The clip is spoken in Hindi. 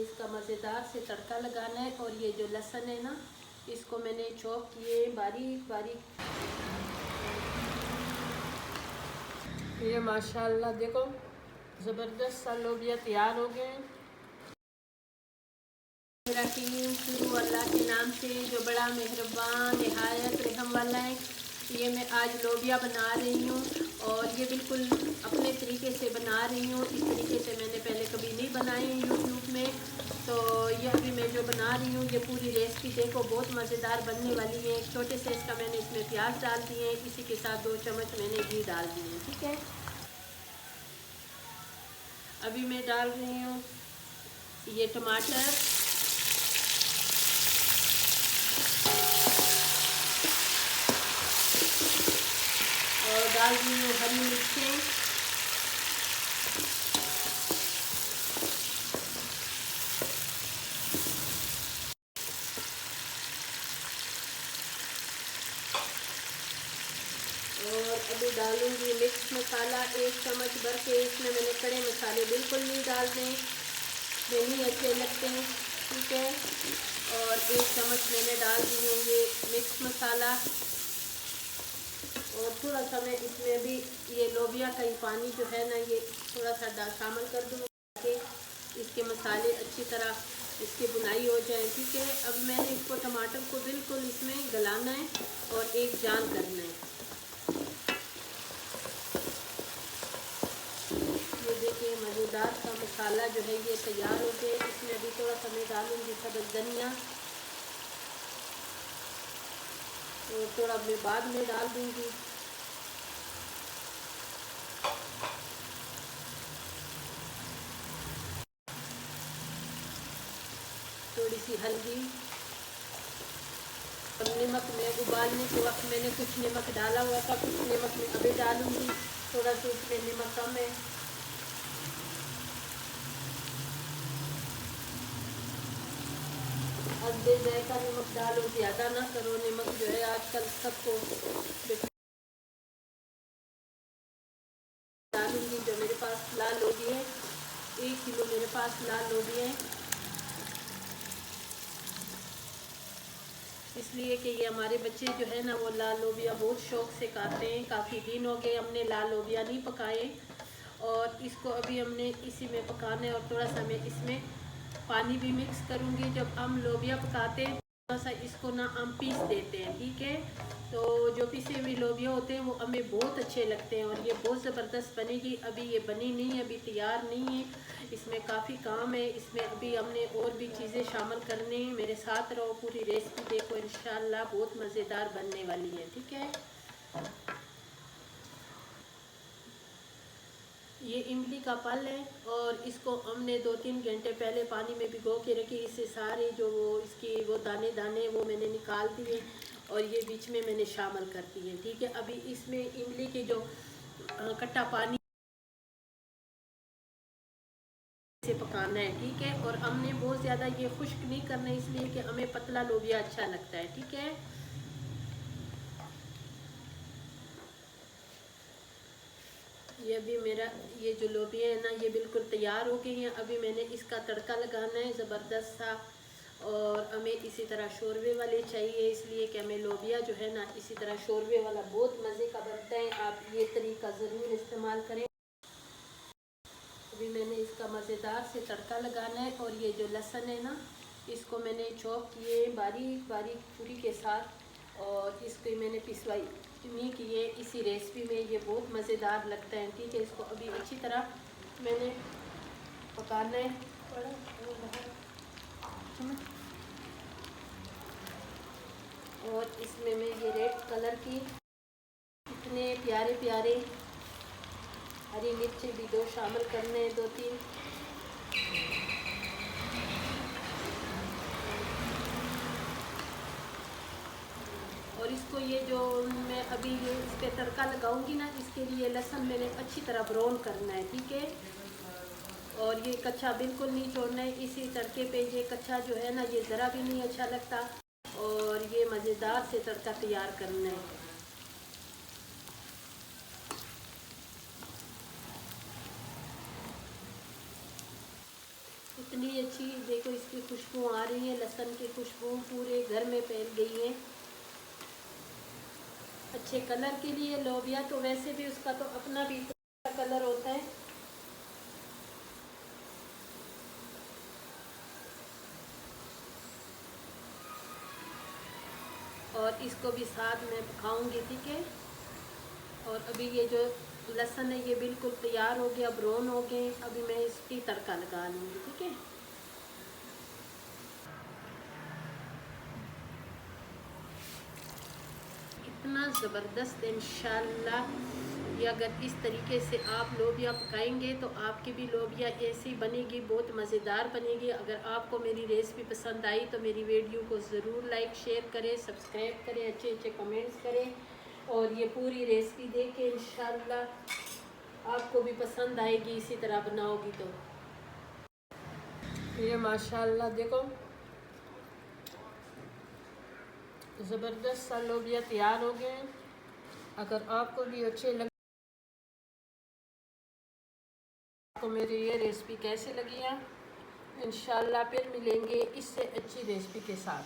इसका मज़ेदार से तड़का लगाना है। और ये जो लहसुन है ना, इसको मैंने चॉप किए बारीक बारीक। ये माशाल्लाह देखो ज़बरदस्त सा लोबिया तैयार हो गए। रहीम शुरू अल्लाह के नाम से जो बड़ा मेहरबान नहायत रहम वाला है। ये मैं आज लोबिया बना रही हूँ और ये बिल्कुल अपने तरीके से बना रही हूँ। इस तरीके से मैंने पहले कभी नहीं बनाई यूट्यूब में, तो ये अभी मैं जो बना रही हूँ ये पूरी रेसिपी देखो बहुत मज़ेदार बनने वाली है। एक छोटे साइज़ का मैंने इसमें प्याज डाल दिए हैं, इसी के साथ 2 चम्मच मैंने घी डाल दिए हैं। ठीक है, अभी मैं डाल रही हूँ ये टमाटर और डाल दी हूँ हरी मिर्चें और अभी डालूंगी मिक्स मसाला 1 चम्मच भर के। इसमें मैंने खड़े मसाले बिल्कुल नहीं डालने, ये नहीं अच्छे लगते हैं। ठीक है, और 1 चम्मच मैंने डाल दिए ये मिक्स मसाला। और थोड़ा सा मैं इसमें भी ये लोबिया का ही पानी जो है ना ये थोड़ा सा शामिल कर दूँगी ताकि इसके मसाले अच्छी तरह इसकी बुनाई हो जाए। ठीक है, अब मैंने इसको टमाटर को बिल्कुल इसमें गलाना है और एक जान करना है। ये देखिए मज़ेदार सा मसाला जो है ये तैयार हो गया। इसमें अभी थोड़ा सा मैं डालूँगी सब्ज़ धनिया और थोड़ा मैं बाद में डाल दूँगी। थोड़ी सी हल्दी और नमक में उबालने के वक्त मैंने कुछ नमक डाला हुआ था, कुछ नमक मैं अभी डालूँगी। थोड़ा सा इसमें नमक कम है। अदे जायका नमक डालो, ज़्यादा ना करो। नमक जो है आजकल सबको डालूँगी। जो मेरे पास लाल लोबिया है, 1 किलो मेरे पास लाल लोबिया है, इसलिए कि ये हमारे बच्चे जो है ना वो लाल लोबिया बहुत शौक़ से खाते हैं। काफ़ी दिन हो गए हमने लाल लोबिया नहीं पकाए और इसको अभी हमने इसी में पकाना है। और थोड़ा सा मैं इसमें पानी भी मिक्स करूँगी। जब हम लोबिया पकाते हैं थोड़ा सा इसको ना हम पीस देते हैं। ठीक है, तो जो पिसे हुए लोबिया होते हैं वो हमें बहुत अच्छे लगते हैं और ये बहुत ज़बरदस्त बनेगी। अभी ये बनी नहीं है, अभी तैयार नहीं है, इसमें काफ़ी काम है। इसमें अभी हमने और भी चीज़ें शामिल करनी हैं। मेरे साथ रहो, पूरी रेसिपी देखो, इंशाल्लाह बहुत मज़ेदार बनने वाली है। ठीक है, ये इमली का फल है और इसको हमने 2-3 घंटे पहले पानी में भिगो के रखी। इससे सारे जो वो इसकी वो दाने दाने वो मैंने निकाल दिए और ये बीच में मैंने शामिल कर दिए। ठीक है, अभी इसमें इमली के जो कट्टा पानी से पकाना है। ठीक है, और हमने बहुत ज़्यादा ये खुश्क नहीं करना है इसलिए कि हमें पतला लोबिया अच्छा लगता है। ठीक है, ये अभी मेरा ये जो लोबिया है ना ये बिल्कुल तैयार हो गई हैं। अभी मैंने इसका तड़का लगाना है ज़बरदस्त सा। और हमें इसी तरह शोरबे वाले चाहिए, इसलिए कि हमें लोबिया जो है ना इसी तरह शोरबे वाला बहुत मज़े का बनता है। आप ये तरीका ज़रूर इस्तेमाल करें। अभी मैंने इसका मज़ेदार से तड़का लगाना है और ये जो लहसुन है ना इसको मैंने चॉप किए बारीक बारीक छुरी के साथ और इसको मैंने पिसवाई नहीं किए। इसी रेसिपी में ये बहुत मज़ेदार लगता है। ठीक है, इसको अभी अच्छी तरह मैंने पकाना है। और इसमें मैं ये रेड कलर की इतने प्यारे प्यारे हरी मिर्ची भी 2 शामिल करने हैं, 2-3। और इसको ये जो मैं अभी ये इस पर तड़का लगाऊंगी ना इसके लिए लहसुन मैंने अच्छी तरह ब्राउन करना है। ठीक है, और ये कच्चा बिल्कुल नहीं छोड़ना है। इसी तड़के पे ये कच्चा जो है ना ये ज़रा भी नहीं अच्छा लगता और ये मज़ेदार से तड़का तैयार करना है। कितनी अच्छी देखो इसकी खुशबू आ रही है, लहसुन की खुशबू पूरे घर में फैल गई है। अच्छे कलर के लिए लोबिया तो वैसे भी उसका तो अपना भी कलर होता है। और इसको भी साथ में पकाऊंगी, ठीक है। और अभी ये जो लहसुन है ये बिल्कुल तैयार हो गया, ब्राउन हो गए। अभी मैं इसकी तड़का लगा लूँगी, ठीक है। इतना ज़बरदस्त इंशाल्लाह, ये अगर इस तरीके से आप लोबिया पकाएंगे तो आपकी भी लोबिया ऐसी बनेगी, बहुत मज़ेदार बनेगी। अगर आपको मेरी रेसिपी पसंद आई तो मेरी वीडियो को ज़रूर लाइक शेयर करें, सब्सक्राइब करें, अच्छे अच्छे कमेंट्स करें और ये पूरी रेसिपी देखें। इंशाल्लाह आपको भी पसंद आएगी इसी तरह बनाओगी तो। ये माशाल्लाह देखो ज़बरदस्त सा लोबिया तैयार हो गए। अगर आपको भी अच्छे लगे तो मेरी ये रेसिपी कैसे लगी है, इंशाल्लाह फिर मिलेंगे इससे अच्छी रेसिपी के साथ।